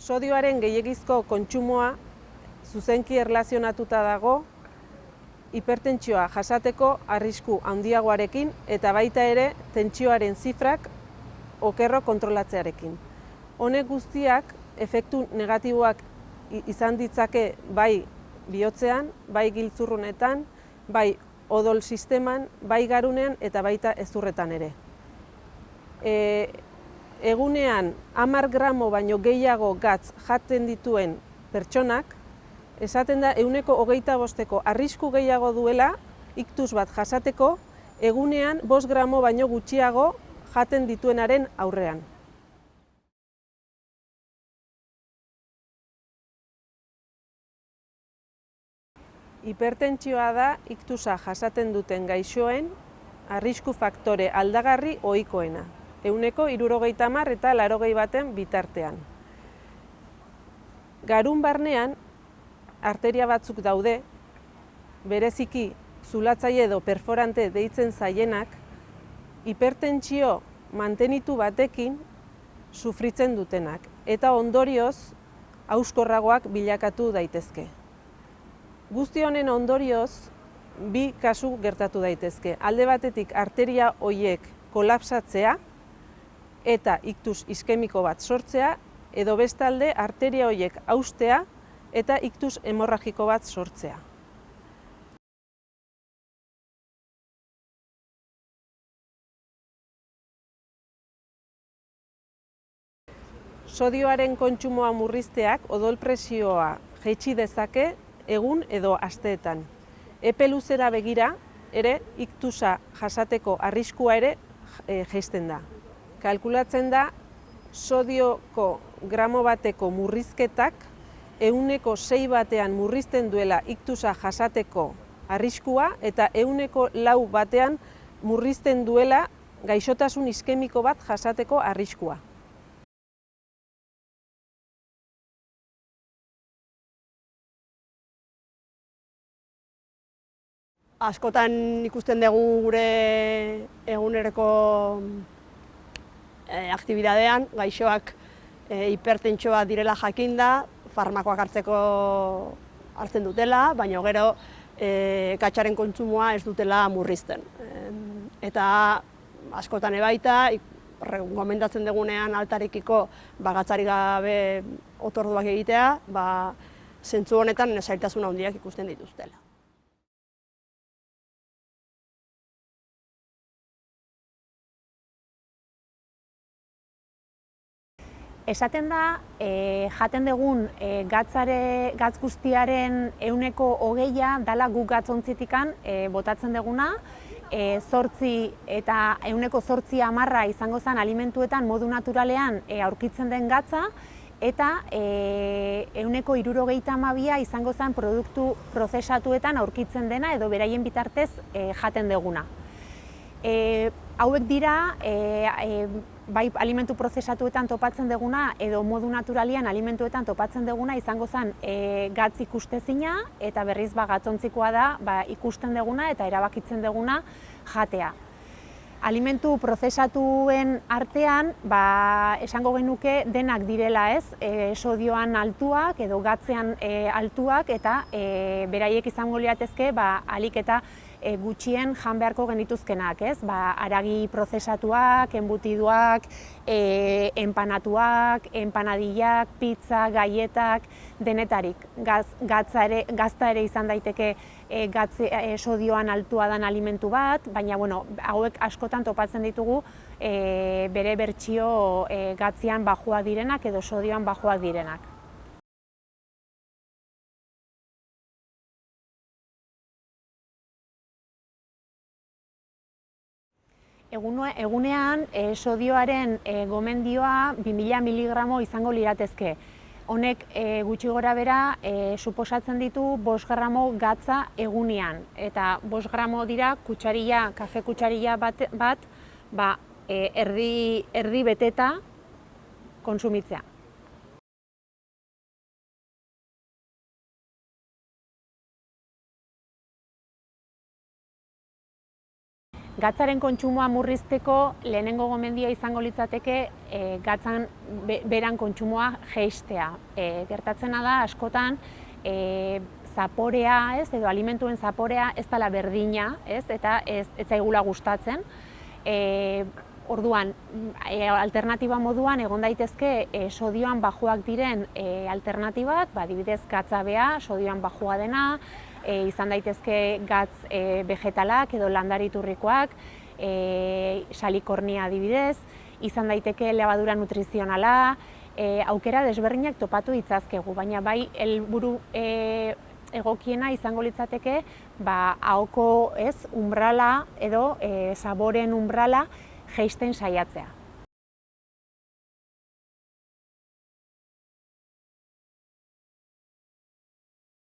Sodioaren gehiegizko kontsumoa zuzenki erlazionatuta dago hipertentsioa jasateko arrisku handiagoarekin eta baita ere tentsioaren zifrak okerro kontrolatzearekin. Honek guztiak efektu negatiboak izan ditzake bai bihotzean, bai giltzurrunetan, bai odol sisteman, bai garunean eta baita hezurretan ere. Egunean 10 gramo baino gehiago gatz jaten dituen pertsonak, esaten da 25%ko arrisku gehiago duela iktus bat jasateko egunean 5 gramo baino gutxiago jaten dituenaren aurrean. Hipertentsioa da iktusa jasaten duten gaixoen arrisku faktore aldagarri ohikoena, 70% eta 81 bitartean. Garun barnean arteria batzuk daude, bereziki zulatzaile edo perforante deitzen zaienak, hipertentsio mantenitu batekin sufritzen dutenak eta ondorioz hauskorragoak bilakatu daitezke. Guzti honen ondorioz, bi kasu gertatu daitezke. Alde batetik arteria horiek kolapsatzea eta iktus iskemiko bat sortzea, edo bestalde arteria horiek haustea eta iktus hemorragiko bat sortzea. Sodioaren kontsumoa murrizteak odol presioa jaitsi dezake egun edo asteetan. Epe luzera begira ere iktusa jasateko arriskua ere jaisten da. Kalkulatzen da sodioko gramo bateko murrizketak 6 batean murrizten duela iktusa jasateko arriskua eta 4 batean murrizten duela gaixotasun iskemiko bat jasateko arriskua. Askotan ikusten dugu gure eguneroko aktibidadean, gaixoak hipertentsioa direla jakinda, farmakoak hartzen dutela, baina gero gatzaren kontsumoa ez dutela murrizten. Eta askotan ebaita, gomendatzen dugunean altarekiko gatzari gabe otorduak egitea, zentzu honetan zailtasun handiak ikusten dituztela. Esaten da, jaten dugun gatz guztiaren 20% dala guk gatzontzietikan botatzen duguna, 8 eta 8% izango zen alimentuetan modu naturalean aurkitzen den gatza, eta 72% izango zen produktu prozesatuetan aurkitzen dena edo beraien bitartez jaten duguna. Hauek dira, bai alimentu prozesatuetan topatzen duguna edo modu naturalian alimentuetan topatzen duguna izango zen gatz ikustezina eta berriz gatzontzikoa da ikusten duguna eta erabakitzen duguna jatea. Alimentu prozesatuen artean esango genuke denak direla ez, sodioan altuak edo gatzean altuak eta beraiek izango liratezke ahalik eta gutxien jan beharko genituzkenak, ez? Haragi prozesatuak, enbutiduak, enpanatuak, empanadillak, pizza, gaietak, denetarik. Gazta ere izan daiteke sodioan altua den alimentu bat, baina hauek askotan topatzen ditugu bere bertsio gatzean baxuak direnak edo sodioan baxuak direnak. Egunean sodioaren gomendioa 2000 miligramo izango liratezke. Honek gutxi gora bera suposatzen ditu 5 gramo gatza egunean. Eta 5 gramo dira kafe kutsarilla bat erdi beteta kontsumitzea. Gatzaren kontsumoa murrizteko lehenengo gomendioa izango litzateke gatzan beran kontsumoa jeistea. Gertatzena da askotan zaporea, edo alimentuen zaporea ez dela berdina, eta ez zaigula gustatzen. Orduan, alternatiba moduan egon daitezke sodioan baxuak diren alternatibak, adibidez gatzabea, sodioan baxua dena, izan daitezke gatz vegetalak edo landariturrikoak, salikornia adibidez, izan daiteke elebadura nutrizionala, aukera desberdinak topatu ditzazkegu, baina bai helburu egokiena izango litzateke ahoko umbrala edo saboren umbrala jeisten saiatzea.